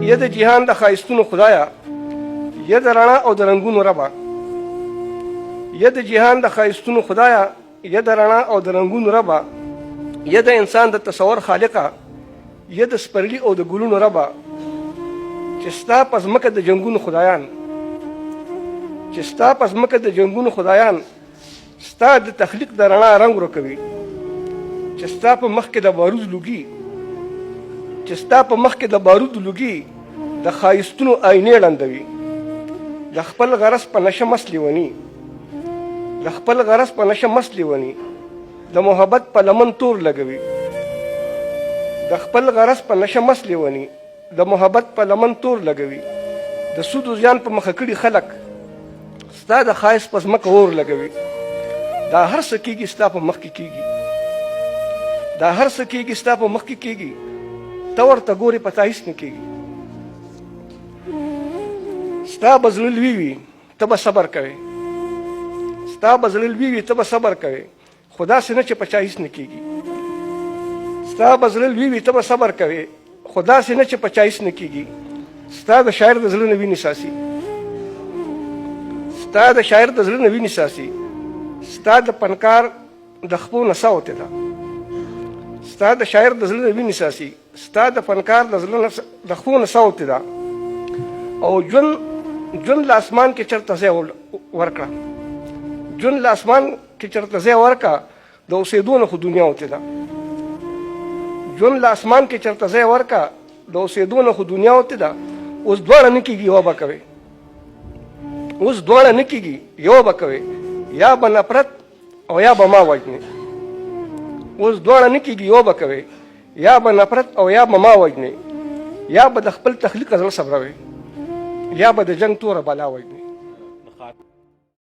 یا د جهان د ښایستونو خدایه یا د رڼا او د رنګونو ربه یا د جهان د ښایستونو خدایه یا د رڼا او د رنګونو ربه یا د انسان د تصور خالقه یا د سپرلي او د ګلونو ربه چې ستا په ځمکه د جنګونو خدایان چې ستا په ځمکه د جنګونو خدایان ستا د تخلیق د رڼا رنګ ورکوي چې ستا په مخ کې د بارود لوګي چې ستا په مخ کې د بارود لوګي د ښایستونو آینې ړندوي د خپل غرض په نشه مست لیوني د خپل غرض په نشه مست لیوني د محبت په لمن تور لګوي د خپل غرض په نشه مست لیوني د محبت په لمن تور لګوي د سود و زیان په مخه کړي خلک ستا د ښایست په ځمکه اور لګوي دا هر څه کېږي ستا په مخ کې کېږي دا هر څه کېږي ستا په مخ کې کېږي ته ورته ګورې په تا هېڅ نه کېږي ستا به زړه لوی وي ته به صبر کوې ستا به زړه لوی وي ته به صبر کوې خو داسې نه چې په چا هېڅ نه کېږي ستا به زړه لوی وي ته به صبر کوې خو داسې نه چې په چا هېڅ نه کېږي ستا د شاعر د زړه نه وینې ساسي ستا د شاعر د زړه نه وینې ساسي ستا د فنکار د خپو نڅا وتې ده ستا د شاعر د زړه نه وینې ساسي ستا د فنکار د خپو نڅا وتې ده او ژوند له اسمان کې چېرته ځای ورکړه ژوند له اسمان کې چېرته ځای ورکړه د اوسېدو نه خو دنیا وتې ده ژوند له اسمان کې چېرته ځای ورکړه د اوسېدو نه خو دنیا وتې ده اوس دواړه نه کېږي یوه به کوې اوس دواړه نه کېږي یوه به کوې یا به نفرت او یا به ما وژنې اوس دواړه نه کېږي یوه به کوې یا به نفرت او یا به ما وژنې یا به د خپل تخلیق زړه صبروې یا به د جنګ توره بلا وژنې